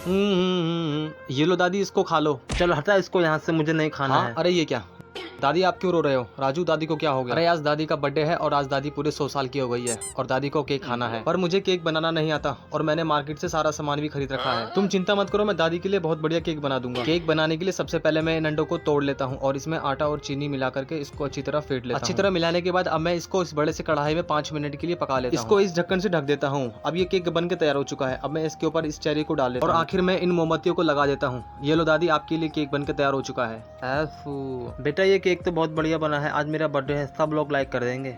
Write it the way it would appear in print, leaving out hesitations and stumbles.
ये लो दादी, इसको खा लो। चल हटा इसको यहाँ से, मुझे नहीं खाना है। अरे ये क्या दादी, आप क्यों रो रहे हो? राजू दादी को क्या हो गया? अरे आज दादी का बर्थडे है और आज दादी पूरे 100 साल की हो गई है और दादी को केक खाना है, पर मुझे केक बनाना नहीं आता और मैंने मार्केट से सारा सामान भी खरीद रखा है। तुम चिंता मत करो, मैं दादी के लिए बहुत बढ़िया केक बना दूंगा। केक बनाने के लिए सबसे पहले मैं इन अंडों को तोड़ लेता हूँ और इसमें आटा और चीनी मिला करके इसको अच्छी तरह फेंट लेता हूँ। अच्छी तरह मिलाने के बाद अब मैं इसको इस बड़े से कढ़ाई में 5 मिनट के लिए पका लेता हूँ। इसको इस ढक्कन से ढक देता हूँ। अब ये केक बन के तैयार हो चुका है। अब मैं इसके ऊपर इस चेरी को डाल देता हूँ और आखिर में इन मोमबत्तियों को लगा देता हूँ। ये लो दादी, आपके लिए केक बन के तैयार हो चुका है। बेटा ये केक तो बहुत बढ़िया बना है, आज मेरा बर्थडे है, सब लोग लाइक कर देंगे।